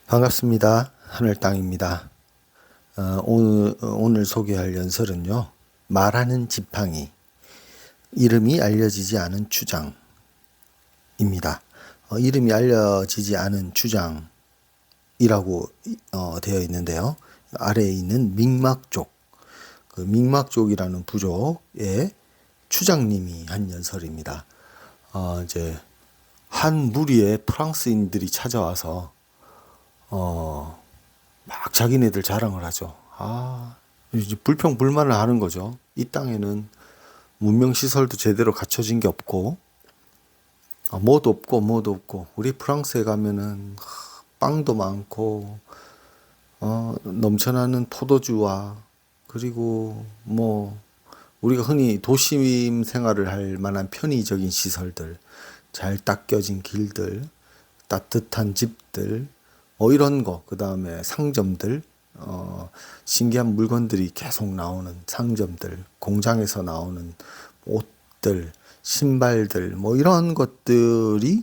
반갑습니다. 하늘땅입니다. 오늘 소개할 연설은요, 말하는 지팡이, 이름이 알려지지 않은 추장입니다. 이름이 알려지지 않은 추장이라고 되어 있는데요. 아래에 있는 믹막족, 그 믹막족이라는 부족의 추장님이 한 연설입니다. 이제 한 무리의 프랑스인들이 찾아와서 막 자기네들 자랑을 하죠. 이제 불평불만을 하는 거죠. 이 땅에는 문명시설도 제대로 갖춰진 게 없고, 뭐도 없고, 우리 프랑스에 가면은, 빵도 많고, 넘쳐나는 포도주와, 그리고 우리가 흔히 도심 생활을 할 만한 편의적인 시설들, 잘 닦여진 길들, 따뜻한 집들, 이런 거, 그 다음에 상점들, 신기한 물건들이 계속 나오는 상점들, 공장에서 나오는 옷들, 신발들, 이런 것들이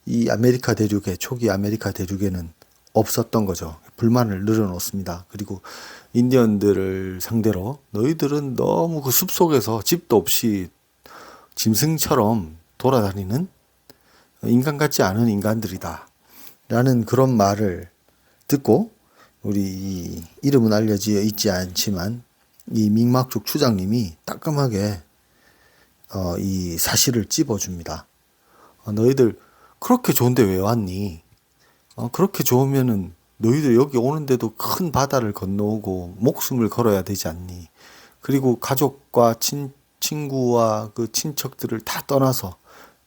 이 아메리카 대륙에, 초기 아메리카 대륙에는 없었던 거죠. 불만을 늘어놓습니다. 그리고 인디언들을 상대로 너희들은 너무 그 숲속에서 집도 없이 짐승처럼 돌아다니는 인간 같지 않은 인간들이다. 라는 그런 말을 듣고 우리 이름은 알려져 있지 않지만 이 믹막족 추장님이 따끔하게 이 사실을 찝어줍니다. 너희들 그렇게 좋은데 왜 왔니? 그렇게 좋으면은 너희들 여기 오는데도 큰 바다를 건너오고 목숨을 걸어야 되지 않니? 그리고 가족과 친구와 그 친척들을 다 떠나서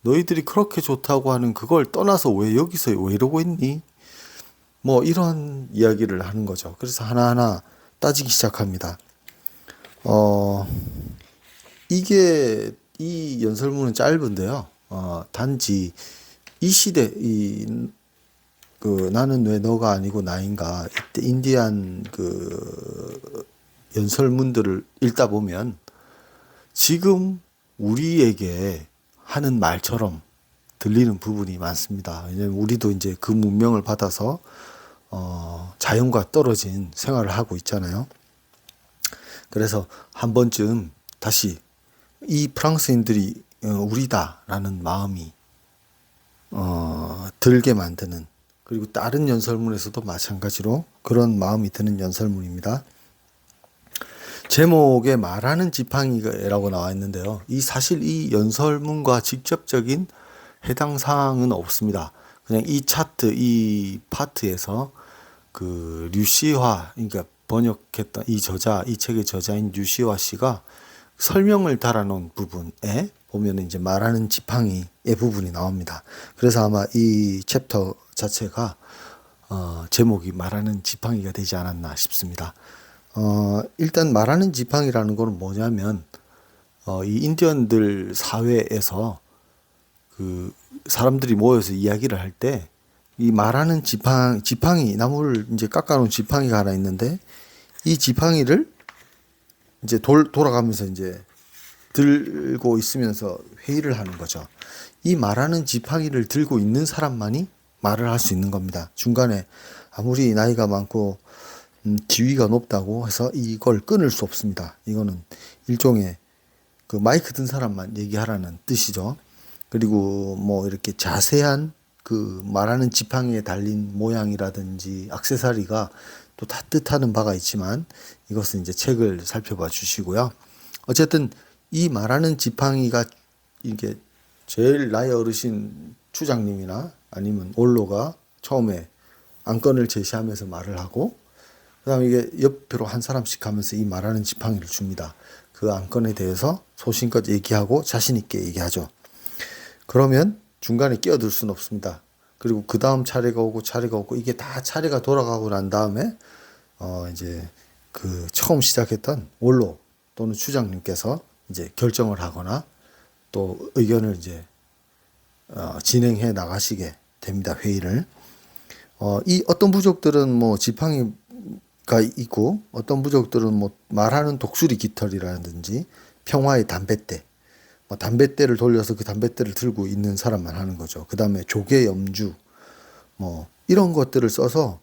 너희들이 그렇게 좋다고 하는 그걸 떠나서 왜 여기서 왜 이러고 있니? 이런 이야기를 하는 거죠. 그래서 하나하나 따지기 시작합니다. 이 연설문은 짧은데요. 단지 이 시대, 나는 왜 너가 아니고 나인가, 이때 인디안 연설문들을 읽다 보면 지금 우리에게 하는 말처럼 들리는 부분이 많습니다. 왜냐면 우리도 이제 그 문명을 받아서 자연과 떨어진 생활을 하고 있잖아요. 그래서 한 번쯤 다시 이 프랑스인들이 우리다라는 마음이 들게 만드는, 그리고 다른 연설문에서도 마찬가지로 그런 마음이 드는 연설문입니다. 제목에 말하는 지팡이라고 나와 있는데요. 사실 이 연설문과 직접적인 해당 사항은 없습니다. 그냥 이 차트, 이 파트에서 그 류시화, 그러니까 번역했던 이 책의 저자인 류시화 씨가 설명을 달아놓은 부분에 보면 이제 말하는 지팡이의 부분이 나옵니다. 그래서 아마 이 챕터 자체가 제목이 말하는 지팡이가 되지 않았나 싶습니다. 일단 말하는 지팡이라는 거는 뭐냐면 이 인디언들 사회에서 그 사람들이 모여서 이야기를 할 때 이 말하는 지팡이 나무를 이제 깎아놓은 지팡이가 하나 있는데 이 지팡이를 이제 돌아가면서 이제 들고 있으면서 회의를 하는 거죠. 이 말하는 지팡이를 들고 있는 사람만이 말을 할 수 있는 겁니다. 중간에 아무리 나이가 많고 지위가 높다고 해서 이걸 끊을 수 없습니다. 이거는 일종의 그 마이크 든 사람만 얘기하라는 뜻이죠. 그리고 이렇게 자세한 그 말하는 지팡이에 달린 모양이라든지 액세서리가 또 다 뜻하는 바가 있지만 이것은 이제 책을 살펴봐 주시고요. 어쨌든 이 말하는 지팡이가 이게 제일 나이 어르신 추장님이나 아니면 올로가 처음에 안건을 제시하면서 말을 하고, 그다음에 이게 옆으로 한 사람씩 하면서 이 말하는 지팡이를 줍니다. 그 안건에 대해서 소신껏 얘기하고 자신 있게 얘기하죠. 그러면 중간에 끼어들 수는 없습니다. 그리고 그 다음 차례가 오고 이게 다 차례가 돌아가고 난 다음에 이제 그 처음 시작했던 원로 또는 추장님께서 이제 결정을 하거나 또 의견을 이제 진행해 나가시게 됩니다. 회의를. 이 어떤 부족들은 지팡이가 있고 어떤 부족들은 말하는 독수리 깃털이라든지 평화의 담뱃대, 담뱃대를 돌려서 그 담뱃대를 들고 있는 사람만 하는 거죠. 그 다음에 조개 염주, 이런 것들을 써서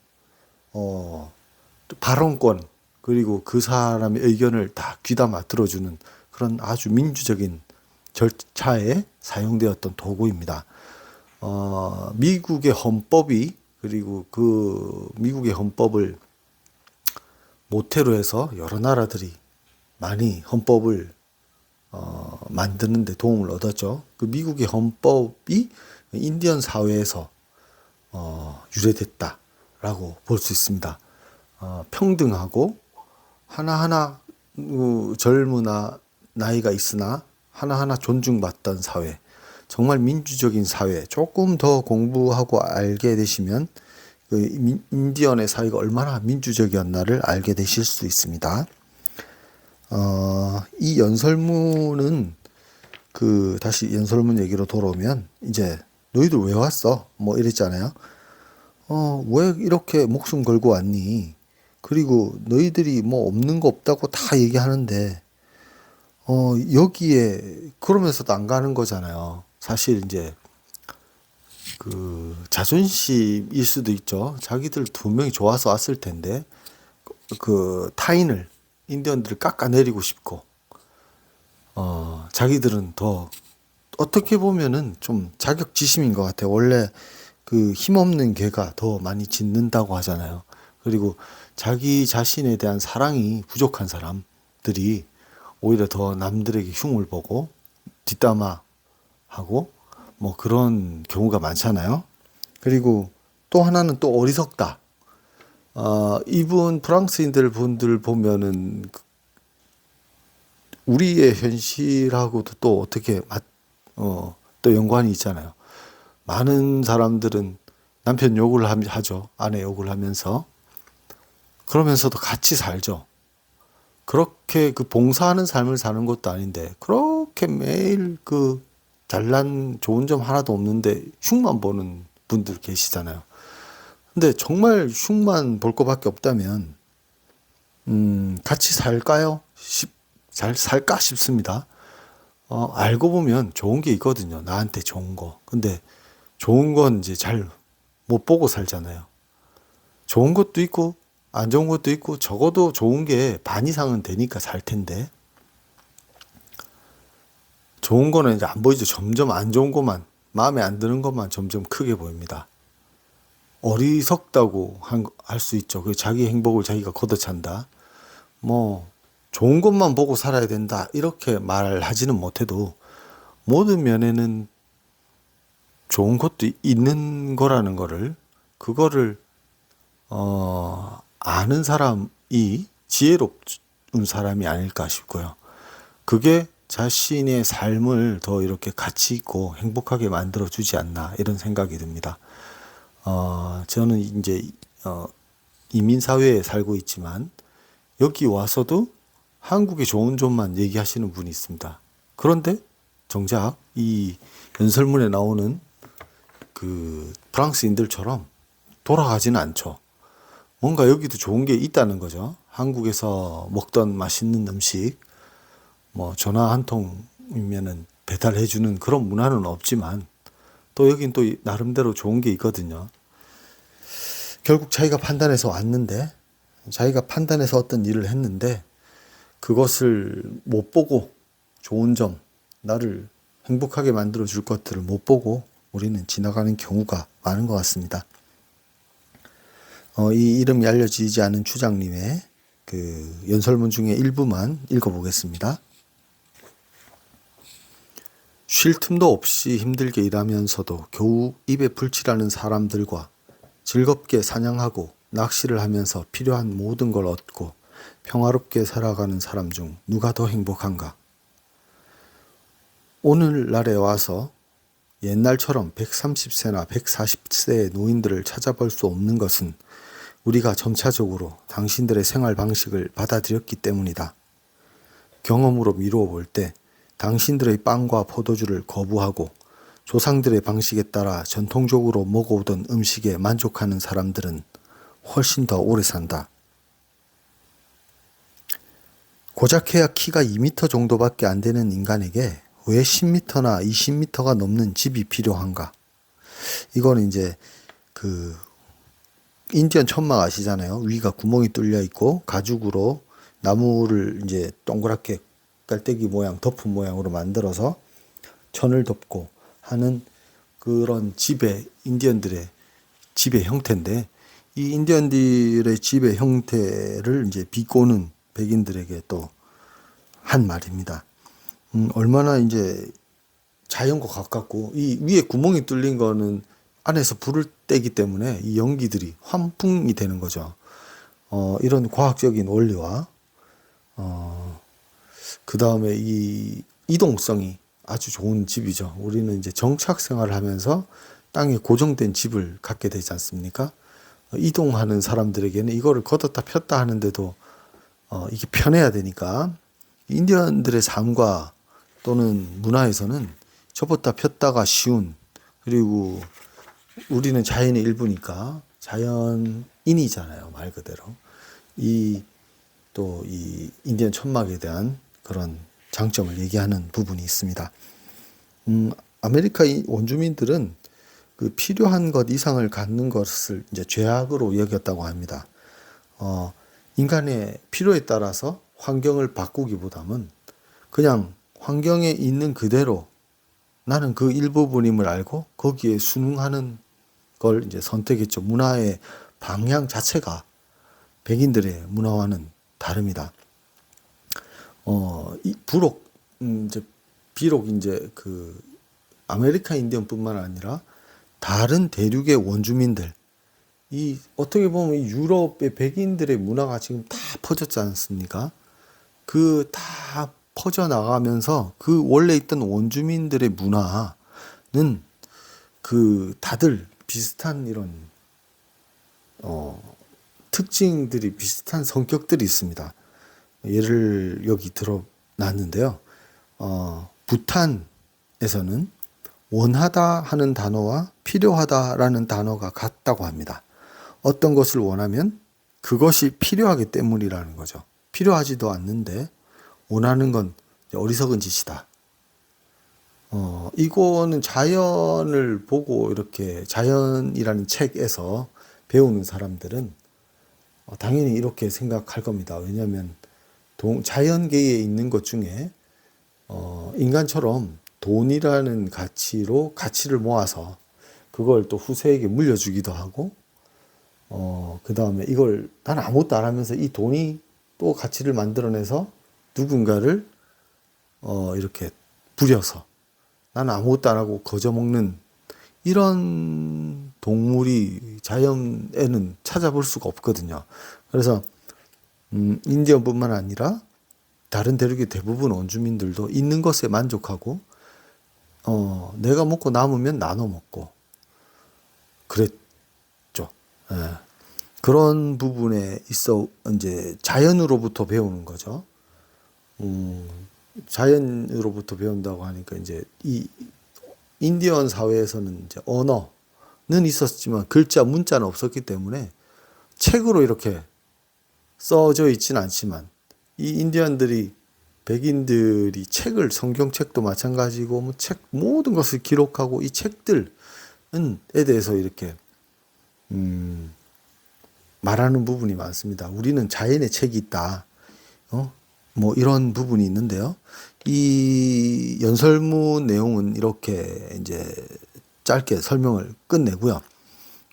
발언권, 그리고 그 사람의 의견을 다 귀담아 들어주는 그런 아주 민주적인 절차에 사용되었던 도구입니다. 미국의 헌법이, 그리고 그 미국의 헌법을 모태로 해서 여러 나라들이 많이 헌법을 만드는 데 도움을 얻었죠. 그 미국의 헌법이 인디언 사회에서 유래됐다라고 볼 수 있습니다. 평등하고 하나하나 젊으나 나이가 있으나 하나하나 존중받던 사회, 정말 민주적인 사회. 조금 더 공부하고 알게 되시면 그 인디언의 사회가 얼마나 민주적이었나를 알게 되실 수 있습니다. 이 연설문은 다시 연설문 얘기로 돌아오면, 이제 너희들 왜 왔어? 뭐 이랬잖아요. 왜 이렇게 목숨 걸고 왔니? 그리고 너희들이 뭐 없는 거 없다고 다 얘기하는데, 여기에 그러면서도 안 가는 거잖아요. 사실 이제 그 자존심일 수도 있죠. 자기들 두 명이 좋아서 왔을 텐데, 그 타인을, 인디언들을 깎아내리고 싶고, 자기들은 더 어떻게 보면은 좀 자격지심인 것 같아요. 원래 그 힘없는 개가 더 많이 짖는다고 하잖아요. 그리고 자기 자신에 대한 사랑이 부족한 사람들이 오히려 더 남들에게 흉을 보고 뒷담화하고 뭐 그런 경우가 많잖아요. 그리고 또 하나는 또 어리석다. 이분 프랑스인들 분들 보면은 우리의 현실하고도 또 어떻게 또 연관이 있잖아요. 많은 사람들은 남편 욕을 하죠. 아내 욕을 하면서. 그러면서도 같이 살죠. 그렇게 그 봉사하는 삶을 사는 것도 아닌데, 그렇게 매일 그 잘난 좋은 점 하나도 없는데 흉만 보는 분들 계시잖아요. 근데 정말 흉만 볼 것밖에 없다면, 같이 살까요? 잘 살까 싶습니다. 알고 보면 좋은 게 있거든요. 나한테 좋은 거. 근데 좋은 건 이제 잘 못 보고 살잖아요. 좋은 것도 있고, 안 좋은 것도 있고, 적어도 좋은 게 반 이상은 되니까 살 텐데, 좋은 거는 이제 안 보이죠. 점점 안 좋은 것만, 마음에 안 드는 것만 점점 크게 보입니다. 어리석다고 할 수 있죠. 그 자기 행복을 자기가 걷어찬다. 뭐, 좋은 것만 보고 살아야 된다. 이렇게 말하지는 못해도 모든 면에는 좋은 것도 있는 거라는 거를, 그거를, 아는 사람이 지혜로운 사람이 아닐까 싶고요. 그게 자신의 삶을 더 이렇게 가치 있고 행복하게 만들어주지 않나, 이런 생각이 듭니다. 저는 이제, 이민사회에 살고 있지만, 여기 와서도 한국의 좋은 점만 얘기하시는 분이 있습니다. 그런데 정작 이 연설문에 나오는 그 프랑스인들처럼 돌아가지는 않죠. 뭔가 여기도 좋은 게 있다는 거죠. 한국에서 먹던 맛있는 음식, 뭐 전화 한 통이면은 배달해주는 그런 문화는 없지만, 또 여긴 또 나름대로 좋은 게 있거든요. 결국 자기가 판단해서 왔는데, 자기가 판단해서 어떤 일을 했는데, 그것을 못 보고, 좋은 점, 나를 행복하게 만들어 줄 것들을 못 보고 우리는 지나가는 경우가 많은 것 같습니다. 이 이름이 알려지지 않은 추장님의 그 연설문 중에 일부만 읽어보겠습니다. 쉴 틈도 없이 힘들게 일하면서도 겨우 입에 불칠하는 사람들과 즐겁게 사냥하고 낚시를 하면서 필요한 모든 걸 얻고 평화롭게 살아가는 사람 중 누가 더 행복한가? 오늘날에 와서 옛날처럼 130세나 140세의 노인들을 찾아볼 수 없는 것은 우리가 점차적으로 당신들의 생활 방식을 받아들였기 때문이다. 경험으로 미루어 볼 때 당신들의 빵과 포도주를 거부하고 조상들의 방식에 따라 전통적으로 먹어오던 음식에 만족하는 사람들은 훨씬 더 오래 산다. 고작해야 키가 2m 정도밖에 안 되는 인간에게 왜 10m나 20m가 넘는 집이 필요한가? 이거는 이제 그 인디언 천막 아시잖아요. 위가 구멍이 뚫려 있고 가죽으로 나무를 이제 동그랗게 깔때기 모양, 덮은 모양으로 만들어서 천을 덮고 하는 그런 집의 인디언들의 집의 형태인데, 이 인디언들의 집의 형태를 이제 비꼬는 백인들에게 또 한 말입니다. 얼마나 이제 자연과 가깝고, 이 위에 구멍이 뚫린 거는 안에서 불을 떼기 때문에 이 연기들이 환풍이 되는 거죠. 이런 과학적인 원리와 그 다음에 이 이동성이 아주 좋은 집이죠. 우리는 이제 정착 생활을 하면서 땅에 고정된 집을 갖게 되지 않습니까? 이동하는 사람들에게는 이거를 걷었다 폈다 하는데도 이게 편해야 되니까, 인디언들의 삶과 또는 문화에서는 접었다 폈다가 쉬운, 그리고 우리는 자연의 일부니까 자연인이잖아요, 말 그대로. 또 이 인디언 천막에 대한 그런 장점을 얘기하는 부분이 있습니다. 아메리카 원주민들은 그 필요한 것 이상을 갖는 것을 이제 죄악으로 여겼다고 합니다. 인간의 필요에 따라서 환경을 바꾸기보다는 그냥 환경에 있는 그대로 나는 그 일부분임을 알고 거기에 순응하는 걸 이제 선택했죠. 문화의 방향 자체가 백인들의 문화와는 다릅니다. 비록 이제 그 아메리카 인디언뿐만 아니라 다른 대륙의 원주민들, 이 어떻게 보면 이 유럽의 백인들의 문화가 지금 다 퍼졌지 않습니까? 그 다 퍼져 나가면서 그 원래 있던 원주민들의 문화는 그 다들 비슷한 이런 특징들이, 비슷한 성격들이 있습니다. 예를 여기 들어놨는데요. 부탄에서는 원하다 하는 단어와 필요하다라는 단어가 같다고 합니다. 어떤 것을 원하면 그것이 필요하기 때문이라는 거죠. 필요하지도 않는데 원하는 건 어리석은 짓이다. 이거는 자연을 보고 이렇게 자연이라는 책에서 배우는 사람들은 당연히 이렇게 생각할 겁니다. 왜냐하면 자연계에 있는 것 중에 인간처럼 돈이라는 가치를 모아서 그걸 또 후세에게 물려주기도 하고, 그 다음에 이걸 난 아무것도 안 하면서 이 돈이 또 가치를 만들어내서 누군가를 이렇게 부려서 나는 아무것도 안 하고 거저 먹는 이런 동물이 자연에는 찾아볼 수가 없거든요. 그래서 인디언뿐만 아니라 다른 대륙의 대부분 원주민들도 있는 것에 만족하고 내가 먹고 남으면 나눠 먹고 그랬죠. 예. 그런 부분에 있어 이제 자연으로부터 배우는 거죠. 자연으로부터 배운다고 하니까 이제 이 인디언 사회에서는 이제 언어는 있었지만 문자는 없었기 때문에 책으로 이렇게 써져 있지는 않지만, 이 인디언들이 백인들이 성경책도 마찬가지고 모든 것을 기록하고 이 책들에 대해서 이렇게 말하는 부분이 많습니다. 우리는 자연의 책이 있다. 뭐 이런 부분이 있는데요. 이 연설문 내용은 이렇게 이제 짧게 설명을 끝내고요.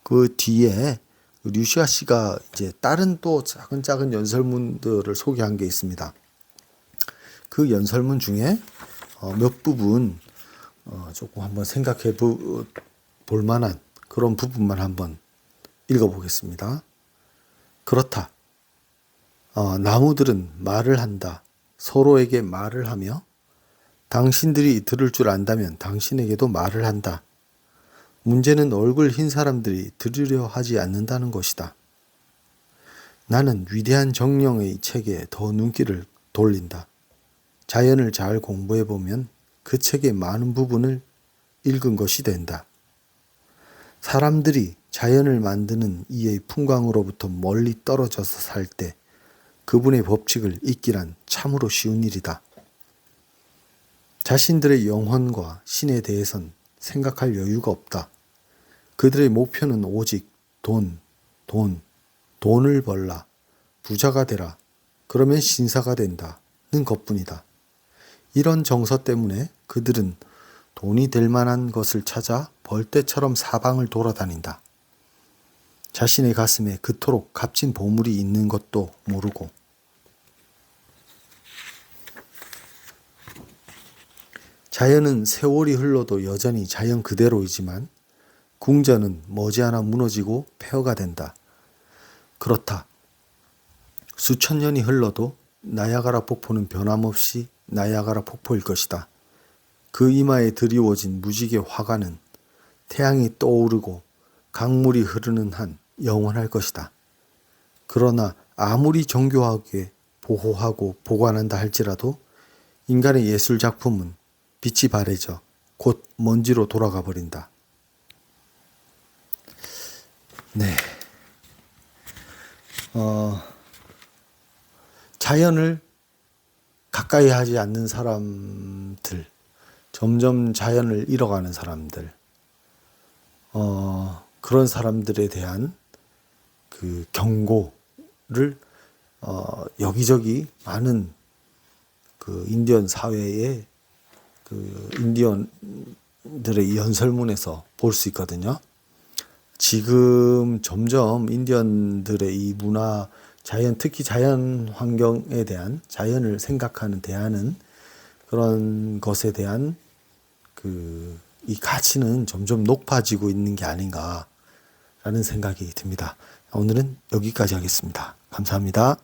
그 뒤에 류시아 씨가 이제 다른 또 작은 연설문들을 소개한 게 있습니다. 그 연설문 중에 몇 부분 조금 한번 생각해 볼 만한 그런 부분만 한번 읽어보겠습니다. 그렇다. 나무들은 말을 한다. 서로에게 말을 하며 당신들이 들을 줄 안다면 당신에게도 말을 한다. 문제는 얼굴 흰 사람들이 들으려 하지 않는다는 것이다. 나는 위대한 정령의 책에 더 눈길을 돌린다. 자연을 잘 공부해보면 그 책의 많은 부분을 읽은 것이 된다. 사람들이 자연을 만드는 이의 풍광으로부터 멀리 떨어져서 살 때 그분의 법칙을 잊기란 참으로 쉬운 일이다. 자신들의 영혼과 신에 대해선 생각할 여유가 없다. 그들의 목표는 오직 돈, 돈을 벌라, 부자가 되라, 그러면 신사가 된다는 것뿐이다. 이런 정서 때문에 그들은 돈이 될 만한 것을 찾아 벌떼처럼 사방을 돌아다닌다. 자신의 가슴에 그토록 값진 보물이 있는 것도 모르고. 자연은 세월이 흘러도 여전히 자연 그대로이지만 궁전은 머지않아 무너지고 폐허가 된다. 그렇다. 수천 년이 흘러도 나야가라 폭포는 변함없이 나야가라 폭포일 것이다. 그 이마에 드리워진 무지개 화관은 태양이 떠오르고 강물이 흐르는 한 영원할 것이다. 그러나 아무리 정교하게 보호하고 보관한다 할지라도 인간의 예술 작품은 빛이 바래져 곧 먼지로 돌아가 버린다. 네. 자연을 가까이 하지 않는 사람들, 점점 자연을 잃어가는 사람들, 그런 사람들에 대한 그 경고를 여기저기 많은 그 인디언 사회의 그 인디언들의 연설문에서 볼 수 있거든요. 지금 점점 인디언들의 이 문화, 자연, 특히 자연 환경에 대한, 자연을 생각하는, 대하는 그런 것에 대한 이 가치는 점점 높아지고 있는 게 아닌가라는 생각이 듭니다. 오늘은 여기까지 하겠습니다. 감사합니다.